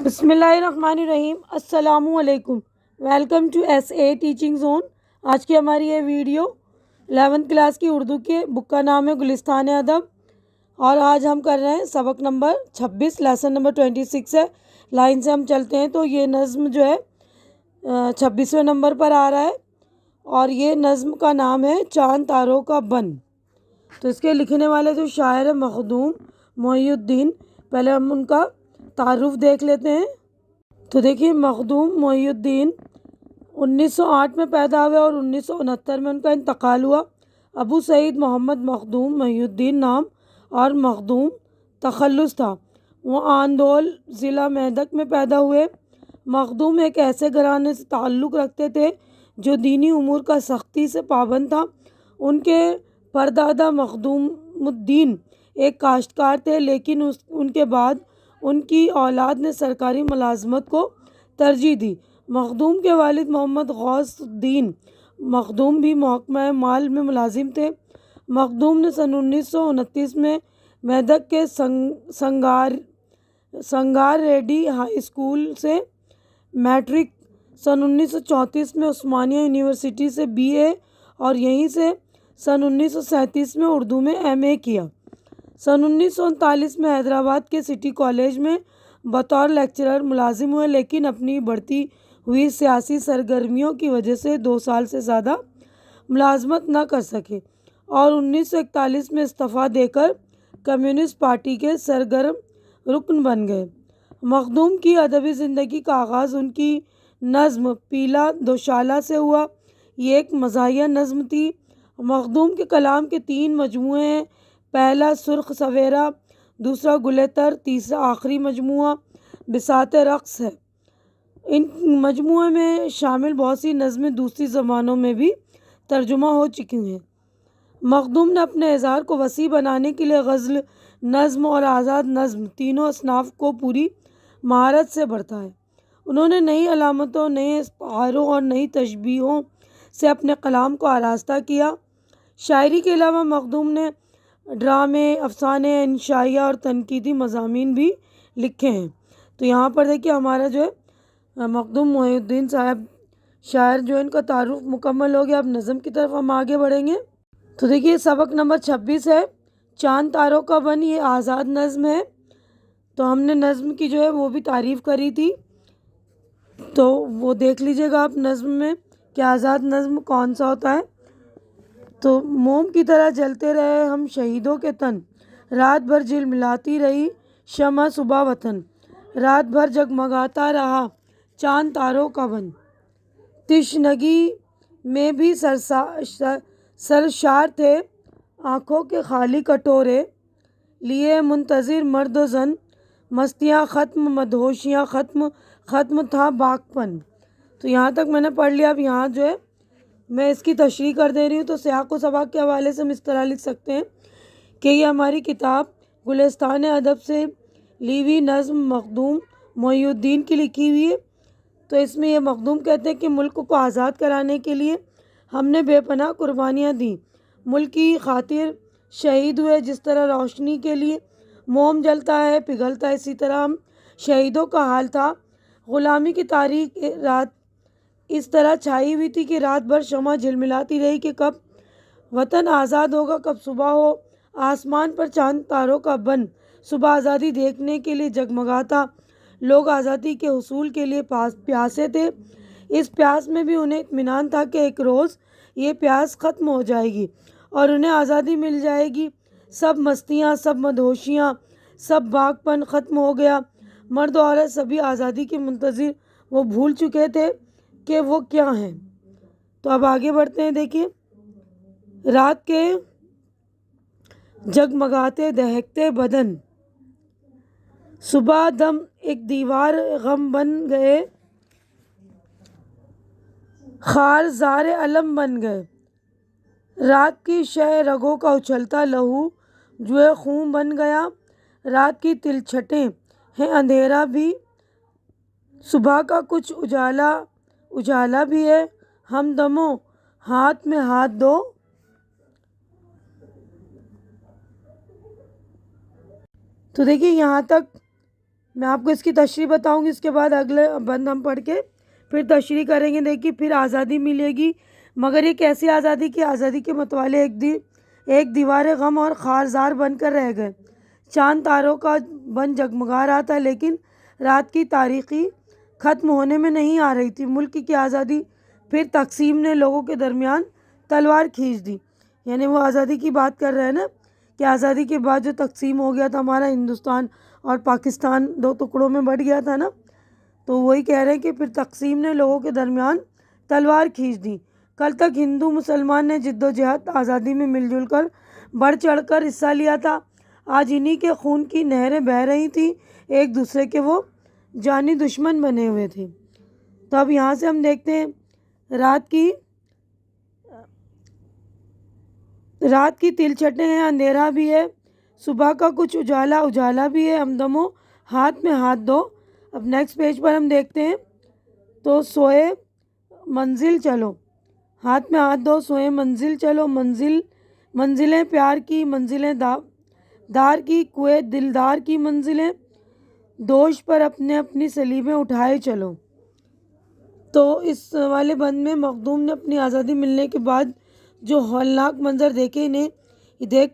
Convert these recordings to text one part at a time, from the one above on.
بسم اللہ الرحمن الرحیم۔ السلام علیکم، welcome to S A teaching zone. آج کی ہماری یہ ویڈیو 11th کلاس کی اردو کے بک کا نام ہے گلستان ادب، اور آج ہم کر رہے ہیں سبق نمبر 26، لیسن نمبر 26 ہے۔ لائن سے ہم چلتے ہیں تو یہ نظم جو ہے 26ویں نمبر پر آ رہا ہے، اور یہ نظم کا نام ہے چاند تاروں کا بن۔ تو اس کے لکھنے والے جو شاعر مخدوم محی الدین، پہلے ہم ان کا تعارف دیکھ لیتے ہیں۔ تو دیکھیے، مخدوم محی الدین 1908 میں پیدا ہوئے اور 1969 میں ان کا انتقال ہوا۔ ابو سعید محمد مخدوم محی الدین نام اور مخدوم تخلص تھا۔ وہ آندول ضلع میدک میں پیدا ہوئے۔ مخدوم ایک ایسے گھرانے سے تعلق رکھتے تھے جو دینی امور کا سختی سے پابند تھا۔ ان کے پردادا مخدوم الدین ایک کاشتکار تھے، لیکن ان کے بعد ان کی اولاد نے سرکاری ملازمت کو ترجیح دی۔ مخدوم کے والد محمد غوث الدین مخدوم بھی محکمہ مال میں ملازم تھے۔ مخدوم نے سن 1929 میں میدک کے سنگار ریڈی ہائی اسکول سے میٹرک، سن 1934 میں عثمانیہ یونیورسٹی سے BA اور یہیں سے سن 1937 میں اردو میں MA کیا۔ سن 1939 میں حیدرآباد کے سٹی کالج میں بطور لیکچرر ملازم ہوئے، لیکن اپنی بڑھتی ہوئی سیاسی سرگرمیوں کی وجہ سے 2 سال سے زیادہ ملازمت نہ کر سکے اور 1941 میں استعفیٰ دے کر کمیونسٹ پارٹی کے سرگرم رکن بن گئے۔ مخدوم کی ادبی زندگی کا آغاز ان کی نظم پیلا دوشالہ سے ہوا۔ یہ ایک مزاحیہ نظم تھی۔ مخدوم کے کلام کے 3 مجموعے ہیں۔ پہلا سرخ سویرا، دوسرا گلِ تر، تیسرا آخری مجموعہ بساط رقص ہے۔ ان مجموعے میں شامل بہت سی نظمیں دوسری زبانوں میں بھی ترجمہ ہو چکی ہیں۔ مخدوم نے اپنے اظہار کو وسیع بنانے کے لیے غزل، نظم اور آزاد نظم تینوں اصناف کو پوری مہارت سے برتا ہے۔ انہوں نے نئی علامتوں، نئے استعاروں اور نئی تشبیہوں سے اپنے کلام کو آراستہ کیا۔ شاعری کے علاوہ مخدوم نے ڈرامے، افسانے، انشائیہ اور تنقیدی مضامین بھی لکھے ہیں۔ تو یہاں پر دیکھیے ہمارا جو ہے مخدوم محی الدین صاحب شاعر جو ہے ان کا تعارف مکمل ہو گیا۔ اب نظم کی طرف ہم آگے بڑھیں گے۔ تو دیکھیے سبق نمبر 26 ہے چاند تاروں کا بن۔ یہ آزاد نظم ہے۔ تو ہم نے نظم کی جو ہے وہ بھی تعریف کری تھی، تو وہ دیکھ لیجیے گا آپ نظم میں کہ آزاد نظم کون سا ہوتا ہے۔ تو موم کی طرح جلتے رہے ہم شہیدوں کے تن، رات بھر جھلملاتی رہی شمع صبح وطن، رات بھر جگمگاتا رہا چاند تاروں کا بن، تشنگی میں بھی سرشار تھے آنکھوں کے خالی کٹورے، لیے منتظر مرد و زن، مستیاں ختم مدہوشیاں ختم، ختم تھا باغپن۔ تو یہاں تک میں نے پڑھ لیا۔ اب یہاں جو ہے میں اس کی تشریح کر دے رہی ہوں۔ تو سیاق و سباق کے حوالے سے ہم اس طرح لکھ سکتے ہیں کہ یہ ہماری کتاب گلستان ادب سے لی ہوئی نظم مخدوم محی الدین کی لکھی ہوئی ہے۔ تو اس میں یہ مخدوم کہتے ہیں کہ ملک کو آزاد کرانے کے لیے ہم نے بے پناہ قربانیاں دیں، ملک کی خاطر شہید ہوئے۔ جس طرح روشنی کے لیے موم جلتا ہے پگھلتا ہے، اسی طرح ہم شہیدوں کا حال تھا۔ غلامی کی تاریک رات اس طرح چھائی ہوئی تھی کہ رات بھر شمع جھلملاتی رہی کہ کب وطن آزاد ہوگا، کب صبح ہو۔ آسمان پر چاند تاروں کا بن صبح آزادی دیکھنے کے لیے جگمگاتا۔ لوگ آزادی کے حصول کے لیے پیاسے تھے۔ اس پیاس میں بھی انہیں اطمینان تھا کہ ایک روز یہ پیاس ختم ہو جائے گی اور انہیں آزادی مل جائے گی۔ سب مستیاں، سب مدہوشیاں، سب باغپن ختم ہو گیا۔ مرد و عورت سبھی آزادی کے منتظر، وہ بھول چکے تھے کہ وہ کیا ہیں۔ تو اب آگے بڑھتے ہیں۔ دیکھیے، رات کے جگمگاتے دہکتے بدن، صبح دم ایک دیوار غم بن گئے، خار زار علم بن گئے۔ رات کی شہ رگوں کا اچھلتا لہو جوئے خون بن گیا۔ رات کی تلچھٹیں ہیں اندھیرا بھی، صبح کا کچھ اجالا بھی ہے۔ ہمدمو ہاتھ میں ہاتھ دو، تو دیکھیے یہاں تک میں آپ کو اس کی تشریح بتاؤں گی، اس کے بعد اگلے بند ہم پڑھ کے پھر تشریح کریں گے۔ دیکھیے، پھر آزادی ملے گی، مگر یہ کیسی آزادی کی؟ آزادی کے متوالے ایک دیوار غم اور خارزار بن کر رہ گئے۔ چاند تاروں کا بن جگمگا رہا تھا، لیکن رات کی تاریکی ختم ہونے میں نہیں آ رہی تھی۔ ملک کی آزادی پھر تقسیم نے لوگوں کے درمیان تلوار کھینچ دی۔ یعنی وہ آزادی کی بات کر رہے ہیں نا کہ آزادی کے بعد جو تقسیم ہو گیا تھا ہمارا ہندوستان اور پاکستان، دو ٹکڑوں میں بٹ گیا تھا نا، تو وہی کہہ رہے ہیں کہ پھر تقسیم نے لوگوں کے درمیان تلوار کھینچ دی۔ کل تک ہندو مسلمان نے جد و جہد آزادی میں مل جل کر بڑھ چڑھ کر حصہ لیا تھا۔ آج انہی کے خون کی نہریں بہہ رہی تھیں، ایک دوسرے کے وہ جانی دشمن بنے ہوئے تھے۔ تو اب یہاں سے ہم دیکھتے ہیں رات کی تلچھٹیں ہیں، اندھیرا بھی ہے، صبح کا کچھ اجالا بھی ہے، ہمدمو ہاتھ میں ہاتھ دو۔ اب نیکسٹ پیج پر ہم دیکھتے ہیں تو سوئے منزل چلو، ہاتھ میں ہاتھ دو، سوئے منزل چلو، منزلیں پیار کی، منزلیں دار کی، کوئے دلدار کی منزلیں، دوش پر اپنی سلیبیں اٹھائے چلو۔ تو اس والے بند میں مخدوم نے اپنی آزادی ملنے کے بعد جو ہولناک منظر دیکھے،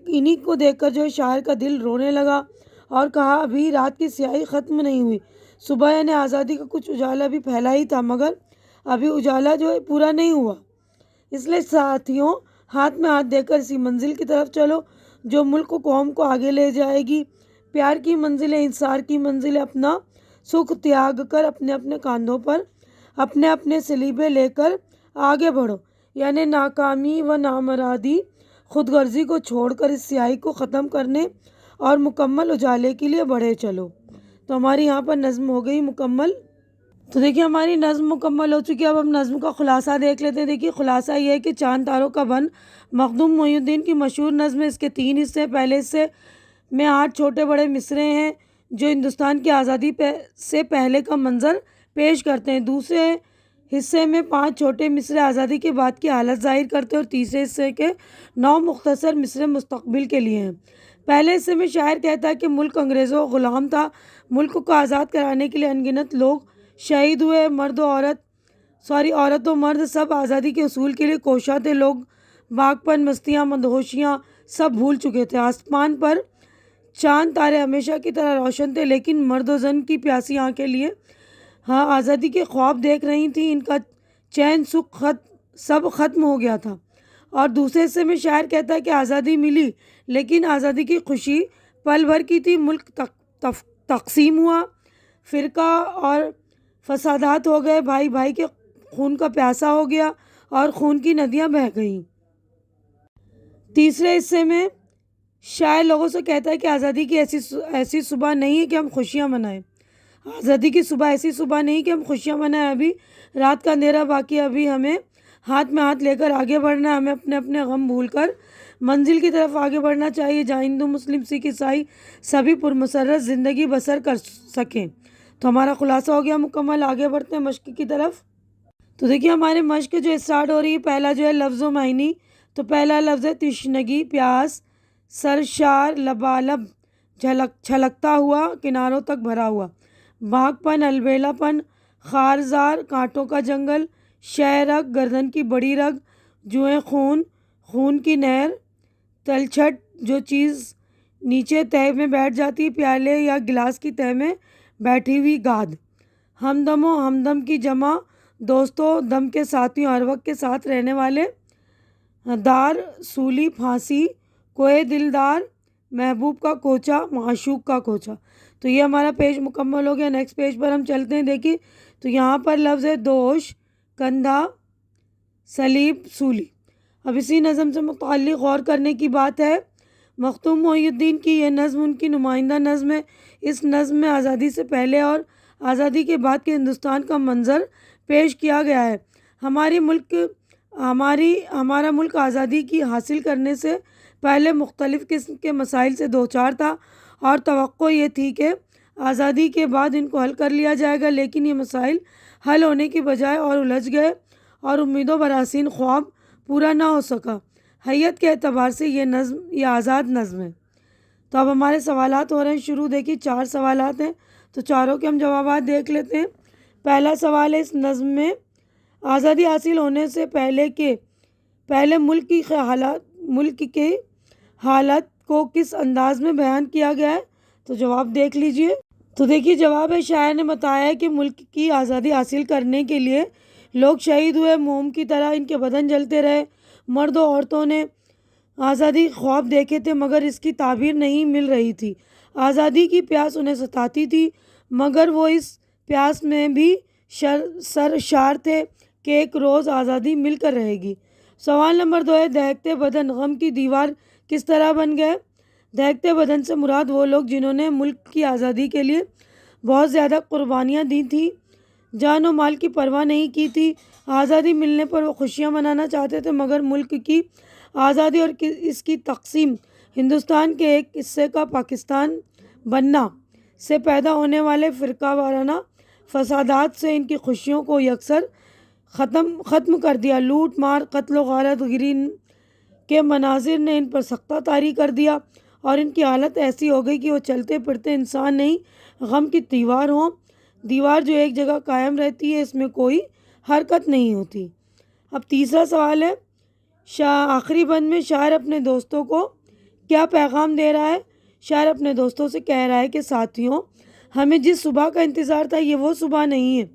انہی کو دیکھ کر جو ہے شاعر کا دل رونے لگا اور کہا، ابھی رات کی سیاہی ختم نہیں ہوئی۔ صبح یعنی آزادی کا کچھ اجالا بھی پھیلا ہی تھا، مگر ابھی اجالا جو ہے پورا نہیں ہوا۔ اس لیے ساتھیوں، ہاتھ میں ہاتھ دے کر اسی منزل کی طرف چلو جو ملک و قوم کو آگے لے جائے گی۔ پیار کی منزلیں، انصار کی منزلیں، اپنا سکھ تیاگ کر اپنے اپنے کاندھوں پر اپنے سلیبے لے کر آگے بڑھو۔ یعنی ناکامی و نامرادی، خود غرضی کو چھوڑ کر اس سیاہی کو ختم کرنے اور مکمل اجالے کے لیے بڑھے چلو۔ تو ہماری یہاں پر نظم ہو گئی مکمل۔ تو دیکھیے ہماری نظم مکمل ہو چکی ہے۔ اب ہم نظم کا خلاصہ دیکھ لیتے ہیں۔ دیکھیے خلاصہ یہ ہے کہ چاند تاروں کا بن مخدوم محی الدین کی مشہور نظم ہے۔ اس کے 3 حصے، پہلے حصے میں 8 چھوٹے بڑے مصرعے ہیں جو ہندوستان کی آزادی سے پہلے کا منظر پیش کرتے ہیں۔ دوسرے حصے میں 5 چھوٹے مصرعے آزادی کے بعد کی حالت ظاہر کرتے ہیں، اور تیسرے حصے کے 9 مختصر مصرعے مستقبل کے لیے ہیں۔ پہلے حصے میں شاعر کہتا ہے کہ ملک انگریزوں کا غلام تھا، ملک کو آزاد کرانے کے لیے انگنت لوگ شہید ہوئے، عورت و مرد سب آزادی کے حصول کے لیے کوشاں تھے، لوگ باغپن، مستیاں، مدہوشیاں سب بھول چکے تھے۔ آسمان پر چاند تارے ہمیشہ کی طرح روشن تھے، لیکن مرد و زن کی پیاسی آنکھیں لیے آزادی کے خواب دیکھ رہی تھیں، ان کا چین سکھ سب ختم ہو گیا تھا۔ اور دوسرے حصے میں شاعر کہتا ہے کہ آزادی ملی، لیکن آزادی کی خوشی پل بھر کی تھی، ملک تقسیم ہوا، فرقہ اور فسادات ہو گئے، بھائی بھائی کے خون کا پیاسا ہو گیا اور خون کی ندیاں بہہ گئیں۔ تیسرے حصے میں شاعر لوگوں سے کہتا ہے کہ آزادی کی ایسی صبح نہیں ہے کہ ہم خوشیاں منائیں، آزادی کی صبح ایسی صبح نہیں کہ ہم خوشیاں منائیں، ابھی رات کا اندھیرا باقی، ابھی ہمیں ہاتھ میں ہاتھ لے کر آگے بڑھنا ہے، ہمیں اپنے غم بھول کر منزل کی طرف آگے بڑھنا چاہیے جہاں ہندو، مسلم، سکھ، عیسائی سبھی پرمسرت زندگی بسر کر سکیں۔ تو ہمارا خلاصہ ہو گیا مکمل، آگے بڑھتے ہیں مشق کی طرف۔ تو دیکھیے ہمارے مشق جو اسٹارٹ ہو رہی ہے، پہلا جو ہے لفظ و معنی، تو پہلا لفظ ہے تشنگی، پیاس، سرشار، لبالب، چھلکتا ہوا، کناروں تک بھرا ہوا، باغ پن، البیلا پن، خارزار، کانٹوں کا جنگل، شہ رگ، گردن کی بڑی رگ، جوئیں خون، خون کی نہر، تلچھٹ، جو چیز نیچے تہہ میں بیٹھ جاتی ہے، پیالے یا گلاس کی تہہ میں بیٹھی ہوئی گاد، ہمدم و ہمدم کی جمع، دوستوں، دم کے ساتھیوں، ہر وقت کے ساتھ رہنے والے، دار، سولی، پھانسی، کوئے دلدار، محبوب کا کوچہ، معشوق کا کوچہ۔ تو یہ ہمارا پیج مکمل ہو گیا۔ نیکسٹ پیج پر ہم چلتے ہیں۔ دیکھیے تو یہاں پر لفظ ہے دوش، کندھا، سلیب، سولی۔ اب اسی نظم سے متعلق غور کرنے کی بات ہے۔ مخدوم محی الدین کی یہ نظم ان کی نمائندہ نظم ہے۔ اس نظم میں آزادی سے پہلے اور آزادی کے بعد کے ہندوستان کا منظر پیش کیا گیا ہے۔ ہمارا ملک آزادی کی حاصل کرنے سے پہلے مختلف قسم کے مسائل سے دوچار تھا، اور توقع یہ تھی کہ آزادی کے بعد ان کو حل کر لیا جائے گا، لیکن یہ مسائل حل ہونے کی بجائے اور الجھ گئے اور امیدوں براسین خواب پورا نہ ہو سکا۔ حیت کے اعتبار سے یہ آزاد نظم ہے۔ تو اب ہمارے سوالات ہو رہے ہیں شروع۔ دیکھیے 4 سوالات ہیں، تو چاروں کے ہم جوابات دیکھ لیتے ہیں۔ پہلا سوال ہے اس نظم میں آزادی حاصل ہونے سے پہلے ملک کے حالات کو کس انداز میں بیان کیا گیا ہے؟ تو جواب دیکھ لیجئے۔ تو دیکھیے جواب ہے، شاعر نے بتایا ہے کہ ملک کی آزادی حاصل کرنے کے لیے لوگ شہید ہوئے، موم کی طرح ان کے بدن جلتے رہے، مرد و عورتوں نے آزادی خواب دیکھے تھے مگر اس کی تعبیر نہیں مل رہی تھی۔ آزادی کی پیاس انہیں ستاتی تھی مگر وہ اس پیاس میں بھی سرشار تھے کہ ایک روز آزادی مل کر رہے گی۔ سوال نمبر 2 ہے، دہکتے بدن غم کی دیوار کس طرح بن گئے؟ دہکتے بدن سے مراد وہ لوگ جنہوں نے ملک کی آزادی کے لیے بہت زیادہ قربانیاں دی تھیں، جان و مال کی پرواہ نہیں کی تھی۔ آزادی ملنے پر وہ خوشیاں منانا چاہتے تھے مگر ملک کی آزادی اور اس کی تقسیم، ہندوستان کے ایک حصے کا پاکستان بننا سے پیدا ہونے والے فرقہ وارانہ فسادات سے ان کی خوشیوں کو یکسر ختم کر دیا۔ لوٹ مار، قتل و غارت گری کے مناظر نے ان پر سختہ طاری کر دیا اور ان کی حالت ایسی ہو گئی کہ وہ چلتے پھرتے انسان نہیں، غم کی دیوار جو ایک جگہ قائم رہتی ہے، اس میں کوئی حرکت نہیں ہوتی۔ اب تیسرا سوال ہے، آخری بند میں شاعر اپنے دوستوں کو کیا پیغام دے رہا ہے؟ شاعر اپنے دوستوں سے کہہ رہا ہے کہ ساتھیوں، ہمیں جس صبح کا انتظار تھا یہ وہ صبح نہیں ہے،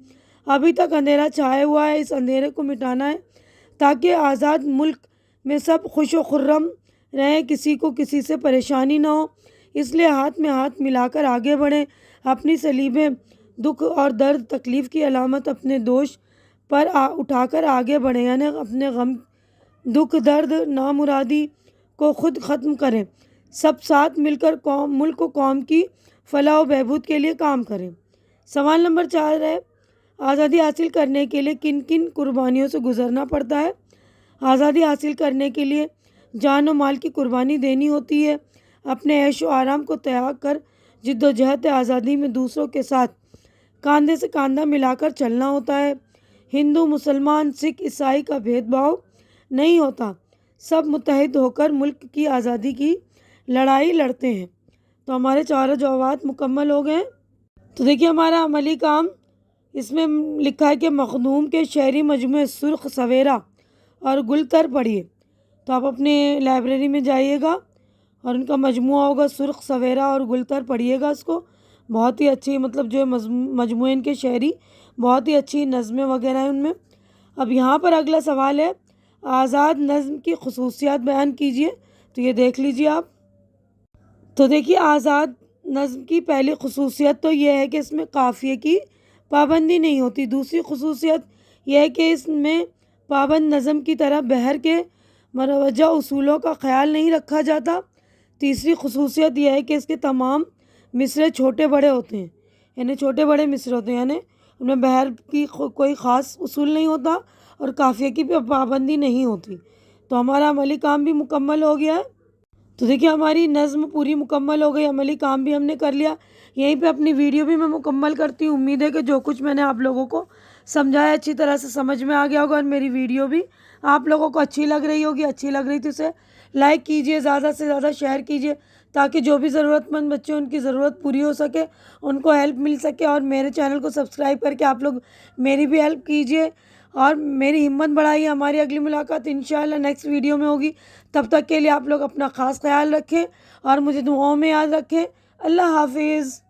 ابھی تک اندھیرا چھایا ہوا ہے، اس اندھیرے کو مٹانا ہے تاکہ آزاد ملک میں سب خوش و خرم رہیں، کسی کو کسی سے پریشانی نہ ہو۔ اس لیے ہاتھ میں ہاتھ ملا کر آگے بڑھیں، اپنی صلیبیں دکھ اور درد تکلیف کی علامت اپنے دوش پر اٹھا کر آگے بڑھیں، یعنی اپنے غم دکھ درد نامرادی کو خود ختم کریں، سب ساتھ مل کر ملک و قوم کی فلاح و بہبود کے لیے کام کریں۔ سوال نمبر 4 ہے، آزادی حاصل کرنے کے لیے کن کن قربانیوں سے گزرنا پڑتا ہے؟ آزادی حاصل کرنے کے لیے جان و مال کی قربانی دینی ہوتی ہے، اپنے عیش و آرام کو تیاگ کر جد و جہد آزادی میں دوسروں کے ساتھ کاندھے سے کاندھا ملا کر چلنا ہوتا ہے۔ ہندو، مسلمان، سکھ، عیسائی کا بھید بھاؤ نہیں ہوتا، سب متحد ہو کر ملک کی آزادی کی لڑائی لڑتے ہیں۔ تو ہمارے چاروں جوابات مکمل ہو گئے۔ تو دیکھیے ہمارا عملی کام، اس میں لکھا ہے کہ مخدوم کے شعری مجموعے سرخ سویرا اور گلتر پڑھیے۔ تو آپ اپنے لائبریری میں جائیے گا اور ان کا مجموعہ ہوگا سرخ سویرا اور گلتر، پڑھیے گا اس کو، بہت ہی اچھی مطلب جو مجموعے ان کے شعری بہت ہی اچھی نظمیں وغیرہ ہیں ان میں۔ اب یہاں پر اگلا سوال ہے، آزاد نظم کی خصوصیات بیان کیجیے۔ تو یہ دیکھ لیجیے آپ۔ تو دیکھیے آزاد نظم کی پہلی خصوصیت تو یہ ہے کہ اس میں قافیے کی پابندی نہیں ہوتی۔ دوسری خصوصیت یہ ہے کہ اس میں پابند نظم کی طرح بحر کے مروجہ اصولوں کا خیال نہیں رکھا جاتا۔ تیسری خصوصیت یہ ہے کہ اس کے تمام مصرعے چھوٹے بڑے ہوتے ہیں، یعنی چھوٹے بڑے مصرعے ہوتے ہیں، یعنی ان میں بحر کی کوئی خاص اصول نہیں ہوتا اور قافیے کی پابندی نہیں ہوتی۔ تو ہمارا عملی کام بھی مکمل ہو گیا ہے۔ تو دیکھیے ہماری نظم پوری مکمل ہو گئی، عملی کام بھی ہم نے کر لیا۔ یہیں پہ اپنی ویڈیو بھی میں مکمل کرتی ہوں۔ امید ہے کہ جو کچھ میں نے آپ لوگوں کو سمجھایا اچھی طرح سے سمجھ میں آ گیا ہوگا اور میری ویڈیو بھی آپ لوگوں کو اچھی لگ رہی ہوگی۔ اچھی لگ رہی تھی اسے لائک کیجئے، زیادہ سے زیادہ شیئر کیجئے تاکہ جو بھی ضرورت مند بچے ان کی ضرورت پوری ہو سکے، ان کو ہیلپ مل سکے، اور میرے چینل کو سبسکرائب کر کے آپ لوگ میری بھی ہیلپ کیجئے اور میری ہمت بڑھائیے۔ ہماری اگلی ملاقات انشاءاللہ نیکسٹ ویڈیو میں ہوگی۔ تب تک کے لیے آپ لوگ اپنا خاص خیال رکھیں اور مجھے دعاؤں میں یاد رکھیں۔ اللہ حافظ۔